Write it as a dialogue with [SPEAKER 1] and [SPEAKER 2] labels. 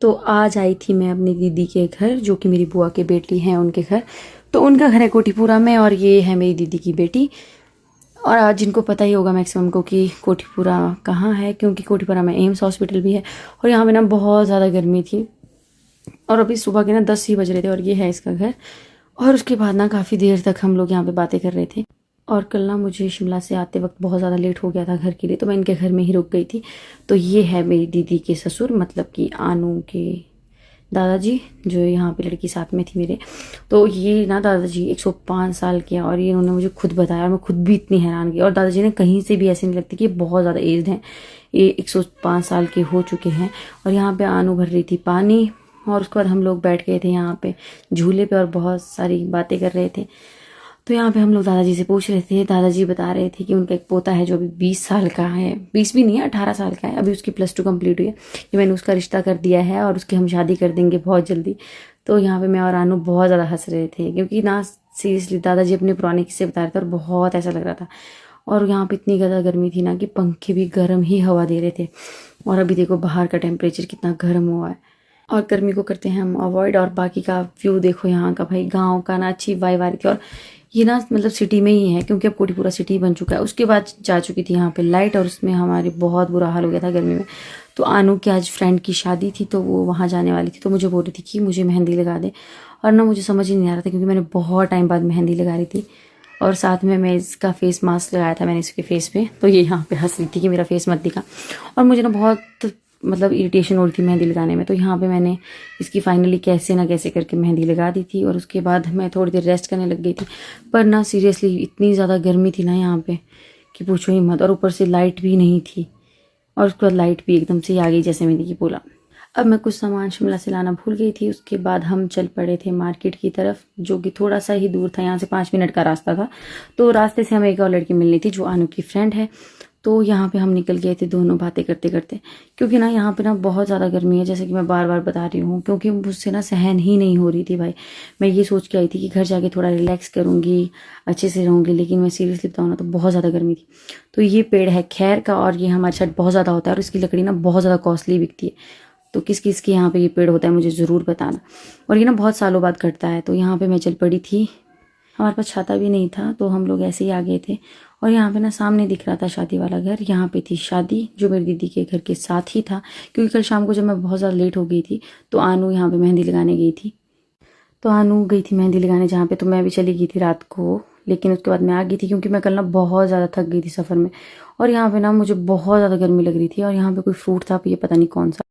[SPEAKER 1] तो आज आई थी मैं अपनी दीदी के घर, जो कि मेरी बुआ की बेटी हैं उनके घर। तो उनका घर है कोठीपुरा में और ये है मेरी दीदी की बेटी। और आज जिनको पता ही होगा मैक्सिमम को कि कोठीपुरा कहाँ है, क्योंकि कोठीपुरा में एम्स हॉस्पिटल भी है। और यहाँ पे ना बहुत ज़्यादा गर्मी थी और अभी सुबह के ना 10 ही बज रहे थे और ये है इसका घर। और उसके बाद ना काफ़ी देर तक हम लोग यहाँ पे बातें कर रहे थे। और कल ना मुझे शिमला से आते वक्त बहुत ज़्यादा लेट हो गया था घर के लिए, तो मैं इनके घर में ही रुक गई थी। तो ये है मेरी दीदी के ससुर, मतलब कि आनू के दादाजी, जो यहाँ पे लड़की साथ में थी मेरे। तो ये ना दादाजी 105 साल के हैं और ये इन्होंने मुझे खुद बताया और मैं खुद भी इतनी हैरान की। और दादाजी ने कहीं से भी ऐसे नहीं लगती कि ये बहुत ज़्यादा एज्ड हैं। ये 105 साल के हो चुके हैं। और यहाँ पे आनू भर रही थी पानी और उसके बाद हम लोग बैठ गए थे यहाँ पे झूले पे और बहुत सारी बातें कर रहे थे। तो यहाँ पे हम लोग दादाजी से पूछ रहे थे। दादाजी बता रहे थे कि उनका एक पोता है जो अभी 20 साल का है, 20 भी नहीं है, 18 साल का है। अभी उसकी +2 कंप्लीट हुई है कि मैंने उसका रिश्ता कर दिया है और उसकी हम शादी कर देंगे बहुत जल्दी। तो यहाँ पे मैं और आनू बहुत ज़्यादा हंस रहे थे, क्योंकि ना सीरियसली दादाजी अपने पुराने किस्से बता रहे थे और बहुत ऐसा लग रहा था। और यहाँ पे इतनी ज़्यादा गर्मी थी ना कि पंखे भी गर्म ही हवा दे रहे थे। और अभी देखो बाहर का टेम्परेचर कितना गर्म हुआ है। और गर्मी को करते हैं हम अवॉइड। और बाकी का व्यू देखो यहाँ का, भाई गाँव का ना अच्छी वाइब आ रही थी। और ये ना मतलब सिटी में ही है, क्योंकि अब कोठीपुरा सिटी बन चुका है। उसके बाद जा चुकी थी यहाँ पे लाइट और उसमें हमारी बहुत बुरा हाल हो गया था गर्मी में। तो आनू की आज फ्रेंड की शादी थी तो वो वहाँ जाने वाली थी, तो मुझे बोल रही थी कि मुझे मेहंदी लगा दे। और ना मुझे समझ ही नहीं आ रहा था, क्योंकि मैंने बहुत टाइम बाद मेहंदी लगा रही थी। और साथ में मैं इसका फेस मास्क लगाया था मैंने इसके फेस पे। तो ये यहाँ पे हंस रही थी कि मेरा फेस मत दिखा। और मुझे ना बहुत मतलब इरिटेशन हो रही थी मेहंदी लगाने में। तो यहाँ पे मैंने इसकी फाइनली कैसे ना कैसे करके मेहंदी लगा दी थी। और उसके बाद मैं थोड़ी देर रेस्ट करने लग गई थी। पर ना सीरियसली इतनी ज़्यादा गर्मी थी ना यहाँ पे कि पूछो ही मत। और ऊपर से लाइट भी नहीं थी और उसके बाद लाइट भी एकदम से ही आ गई, जैसे मैंने कि बोला। अब मैं कुछ सामान शिमला से लाना भूल गई थी। उसके बाद हम चल पड़े थे मार्केट की तरफ, जो कि थोड़ा सा ही दूर था, यहाँ से 5 मिनट का रास्ता था। तो रास्ते से हमें एक और लड़की मिलनी थी जो आनू की फ्रेंड है। तो यहाँ पे हम निकल गए थे दोनों बातें करते करते, क्योंकि ना यहाँ पे ना बहुत ज़्यादा गर्मी है, जैसे कि मैं बार बार बता रही हूँ, क्योंकि मुझसे ना सहन ही नहीं हो रही थी भाई। मैं ये सोच के आई थी कि घर जाके थोड़ा रिलैक्स करूँगी, अच्छे से रहूँगी, लेकिन मैं सीरियसली बताऊँ ना तो बहुत ज़्यादा गर्मी थी। तो ये पेड़ है खैर का और ये हमारे साइड बहुत ज़्यादा होता है और इसकी लकड़ी ना बहुत ज़्यादा कॉस्टली बिकती है। तो किस किस के यहाँ पे ये पेड़ होता है मुझे ज़रूर बताना। और ये ना बहुत सालों बाद कटता है। तो यहाँ पे मैं चल पड़ी थी, हमारे पास छाता भी नहीं था, तो हम लोग ऐसे ही आ गए थे। और यहाँ पे ना सामने दिख रहा था शादी वाला घर। यहाँ पे थी शादी, जो मेरी दीदी के घर के साथ ही था। क्योंकि कल शाम को जब मैं बहुत ज़्यादा लेट हो गई थी तो आनू यहाँ पे मेहंदी लगाने गई थी। तो आनू गई थी मेहंदी लगाने जहाँ पे, तो मैं भी चली गई थी रात को। लेकिन उसके बाद मैं आ गई थी, क्योंकि मैं कल ना बहुत ज़्यादा थक गई थी सफ़र में। और यहाँ पे ना मुझे बहुत ज़्यादा गर्मी लग रही थी। और यहाँ पे कोई फ्रूट था, ये पता नहीं कौन सा।